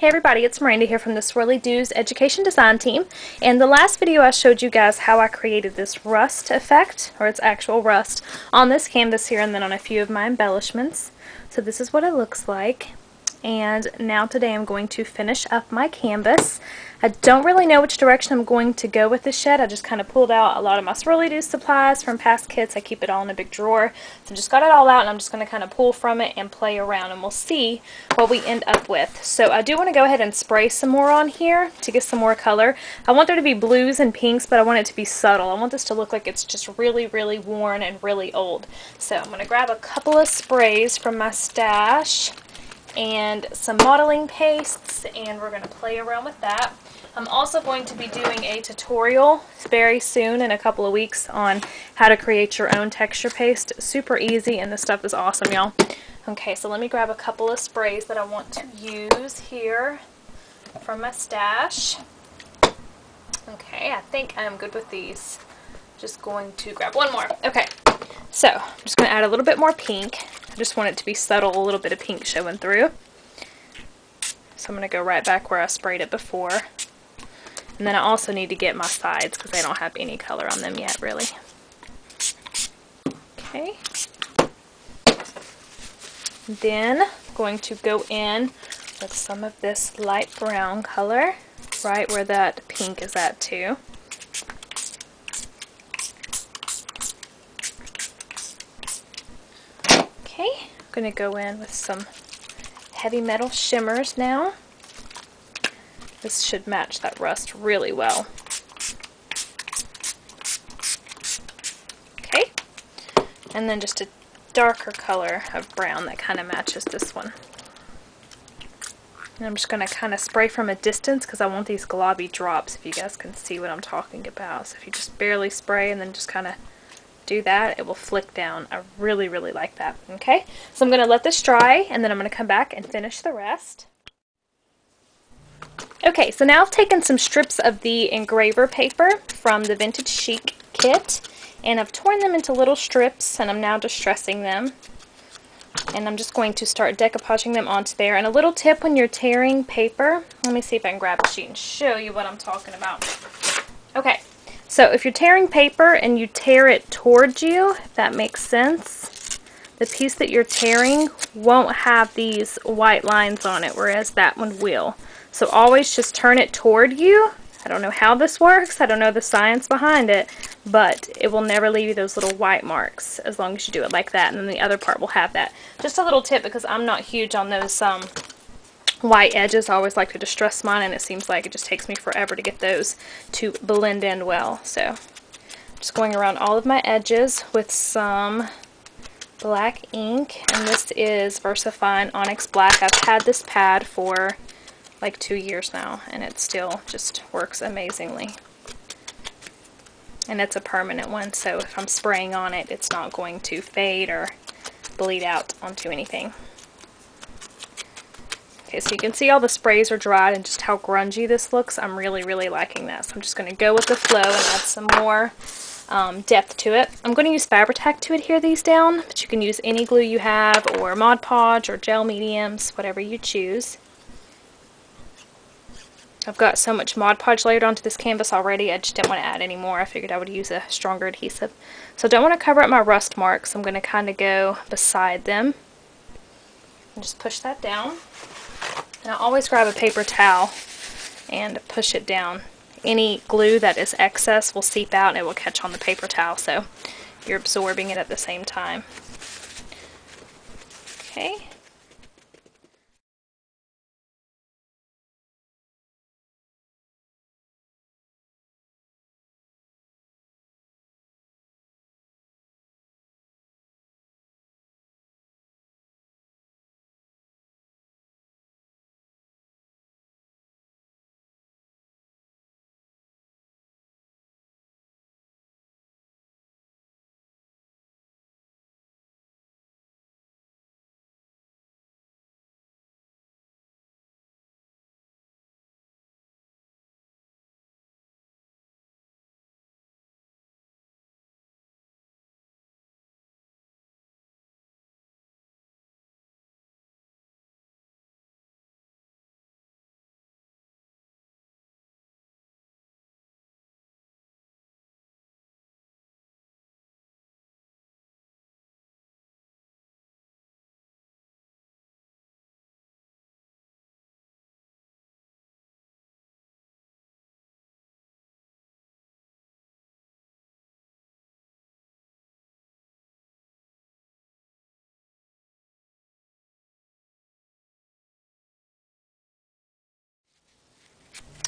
Hey everybody, it's Miranda here from the Swirly Do's Education Design Team. In the last video I showed you guys how I created this rust effect, or its actual rust, on this canvas here and then on a few of my embellishments. So this is what it looks like. And now today I'm going to finish up my canvas. I don't really know which direction I'm going to go with this yet. I just kind of pulled out a lot of my Swirly Do supplies from past kits. I keep it all in a big drawer. So I just got it all out and I'm just going to kind of pull from it and play around and we'll see what we end up with. So I do want to go ahead and spray some more on here to get some more color. I want there to be blues and pinks, but I want it to be subtle. I want this to look like it's just really, really worn and really old. So I'm going to grab a couple of sprays from my stash and some modeling pastes, and we're going to play around with that. I'm also going to be doing a tutorial very soon in a couple of weeks on how to create your own texture paste. Super easy, and this stuff is awesome, y'all. Okay, so let me grab a couple of sprays that I want to use here from my stash. Okay, I think I'm good with these. Just going to grab one more. Okay, so I'm just going to add a little bit more pink. I just want it to be subtle, a little bit of pink showing through. So I'm going to go right back where I sprayed it before. And then I also need to get my sides because they don't have any color on them yet, really. Okay. Then I'm going to go in with some of this light brown color, right where that pink is at too. Okay, I'm going to go in with some heavy metal shimmers now. This should match that rust really well. Okay, and then just a darker color of brown that kind of matches this one. And I'm just going to kind of spray from a distance because I want these globby drops, if you guys can see what I'm talking about. So if you just barely spray and then just kind of do that, it will flick down. I really, really like that. Okay, so I'm going to let this dry and then I'm going to come back and finish the rest. Okay, so now I've taken some strips of the engraver paper from the Vintage Chic kit and I've torn them into little strips and I'm now distressing them. And I'm just going to start decoupaging them onto there. And a little tip when you're tearing paper, let me see if I can grab a sheet and show you what I'm talking about. Okay, so if you're tearing paper and you tear it towards you, if that makes sense, the piece that you're tearing won't have these white lines on it, whereas that one will. So always just turn it toward you. I don't know how this works. I don't know the science behind it, but it will never leave you those little white marks as long as you do it like that, and then the other part will have that. Just a little tip because I'm not huge on those white edges. I always like to distress mine, and it seems like it just takes me forever to get those to blend in well. So just going around all of my edges with some black ink, and this is VersaFine Onyx Black. I've had this pad for like 2 years now and it still just works amazingly, and it's a permanent one, so if I'm spraying on it, it's not going to fade or bleed out onto anything. Okay, so you can see all the sprays are dried and just how grungy this looks. I'm really, really liking that, so I'm just going to go with the flow and add some more depth to it. I'm going to use Fabri-Tac to adhere these down, but you can use any glue you have, or Mod Podge, or gel mediums, whatever you choose. I've got so much Mod Podge layered onto this canvas already, I just didn't want to add any more. I figured I would use a stronger adhesive. So I don't want to cover up my rust marks. I'm going to kind of go beside them and just push that down. And I always grab a paper towel and push it down. Any glue that is excess will seep out and it will catch on the paper towel, so you're absorbing it at the same time. Okay.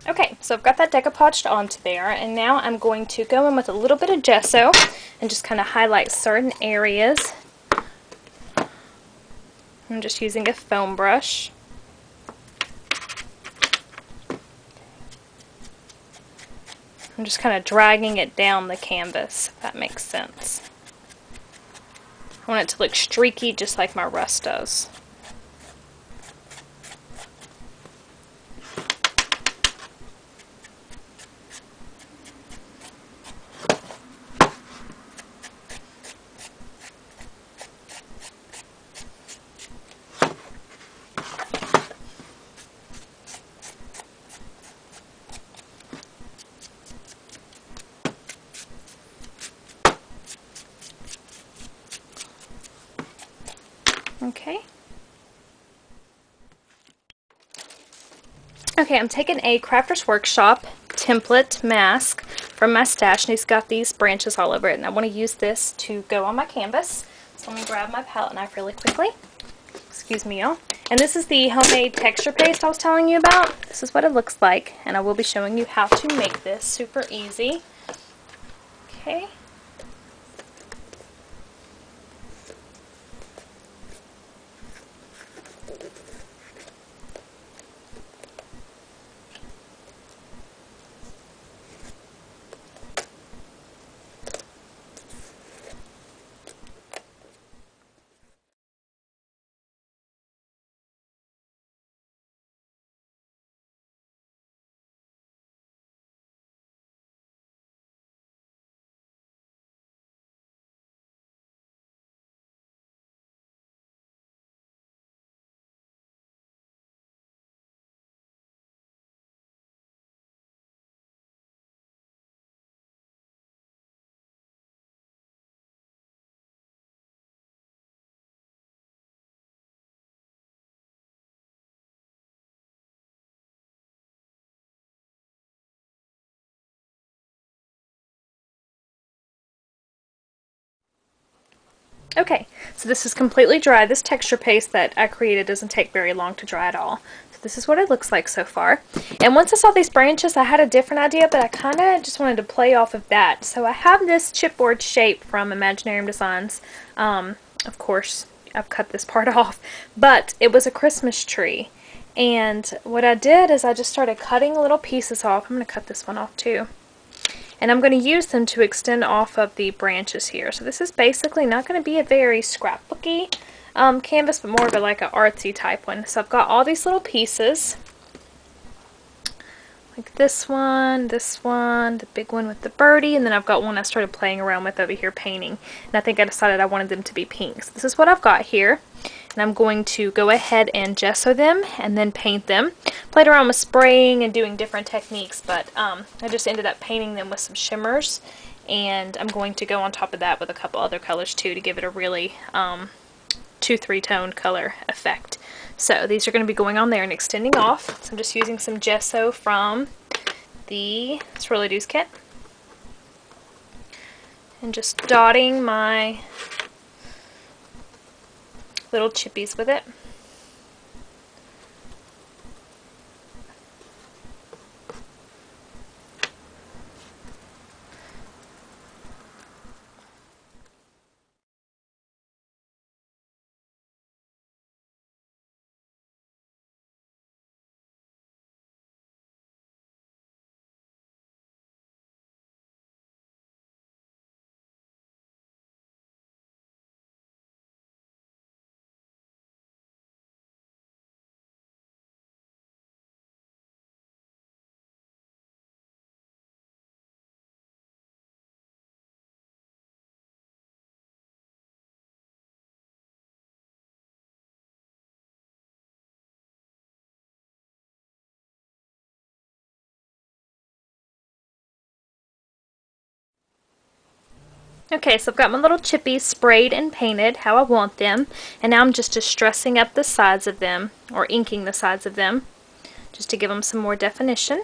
Okay, so I've got that decoupaged onto there, and now I'm going to go in with a little bit of gesso and just kind of highlight certain areas. I'm just using a foam brush. I'm just kind of dragging it down the canvas, if that makes sense. I want it to look streaky just like my rust does. Okay. Okay, I'm taking a Crafter's Workshop template mask from my stash, and it's got these branches all over it, and I want to use this to go on my canvas. So let me grab my palette knife really quickly. Excuse me, y'all. And this is the homemade texture paste I was telling you about. This is what it looks like, and I will be showing you how to make this super easy. Okay. Okay, so this is completely dry. This texture paste that I created doesn't take very long to dry at all. So this is what it looks like so far. And once I saw these branches, I had a different idea, but I kind of just wanted to play off of that. So I have this chipboard shape from Imaginarium Designs. Of course, I've cut this part off, but it was a Christmas tree. And what I did is I just started cutting little pieces off. I'm going to cut this one off too. And I'm going to use them to extend off of the branches here. So this is basically not going to be a very scrapbooky canvas, but more of like an artsy type one. So I've got all these little pieces, like this one, the big one with the birdie, and then I've got one I started playing around with over here painting. And I think I decided I wanted them to be pink. So this is what I've got here. And I'm going to go ahead and gesso them and then paint them. Played around with spraying and doing different techniques, but I just ended up painting them with some shimmers, and I'm going to go on top of that with a couple other colors too to give it a really 2-3 tone color effect. So these are going to be going on there and extending off. So I'm just using some gesso from the Swirly Doos kit and just dotting my little chippies with it. Okay, so I've got my little chippies sprayed and painted how I want them, and now I'm just distressing up the sides of them, or inking the sides of them, just to give them some more definition.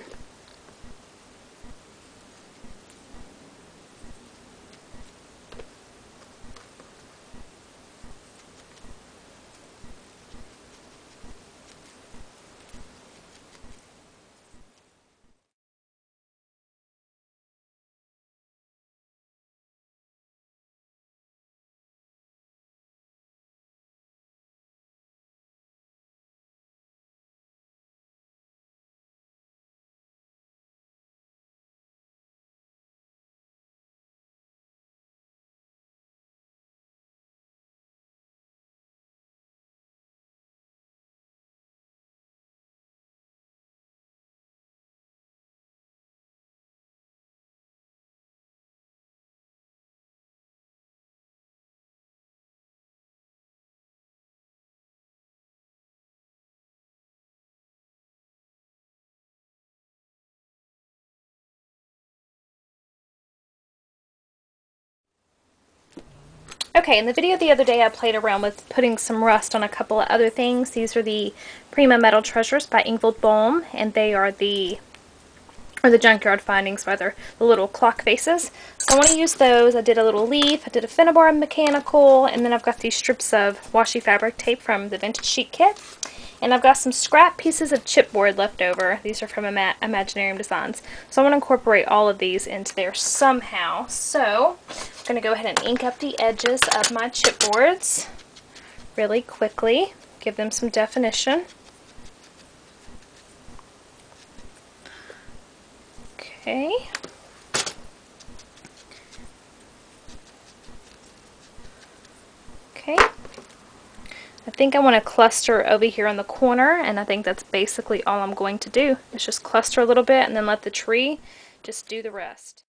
Okay, in the video the other day I played around with putting some rust on a couple of other things. These are the Prima Metal Treasures by Ingvild Bohm, and they are the Junkyard Findings, rather, the little clock faces. So I want to use those. I did a little leaf, I did a Finnebar mechanical, and then I've got these strips of washi fabric tape from the Vintage Chic kit. And I've got some scrap pieces of chipboard left over. These are from Imaginarium Designs. So I want to incorporate all of these into there somehow. So I'm going to go ahead and ink up the edges of my chipboards really quickly. Give them some definition. Okay. Okay. I think I want to cluster over here in the corner, and I think that's basically all I'm going to do. Is just cluster a little bit and then let the tree just do the rest.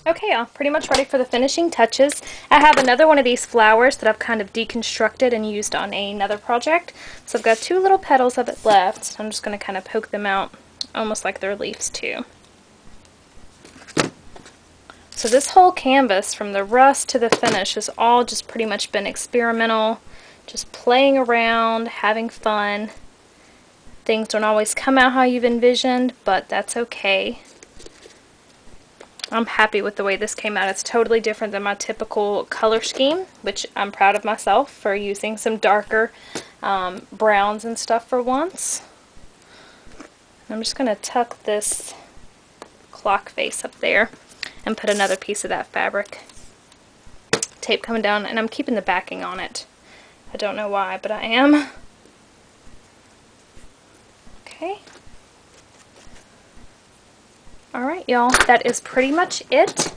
Okay, I'm pretty much ready for the finishing touches. I have another one of these flowers that I've kind of deconstructed and used on another project. So I've got two little petals of it left. I'm just going to kind of poke them out almost like they're leaves too. So this whole canvas, from the rust to the finish, has all just pretty much been experimental, just playing around, having fun. Things don't always come out how you've envisioned, but that's okay. I'm happy with the way this came out. It's totally different than my typical color scheme, which I'm proud of myself for using some darker browns and stuff for once. I'm just going to tuck this clock face up there and put another piece of that fabric tape coming down, and I'm keeping the backing on it. I don't know why, but I am. Okay. Alright, y'all, that is pretty much it.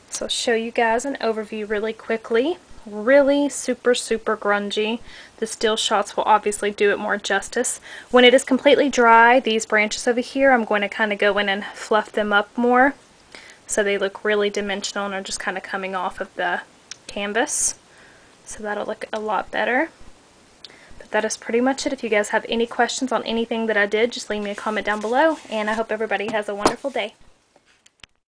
So I'll show you guys an overview really quickly. Really super grungy. The still shots will obviously do it more justice. When it is completely dry, these branches over here, I'm going to kind of go in and fluff them up more so they look really dimensional and are just kind of coming off of the canvas. So that'll look a lot better. But that is pretty much it. If you guys have any questions on anything that I did, just leave me a comment down below, and I hope everybody has a wonderful day.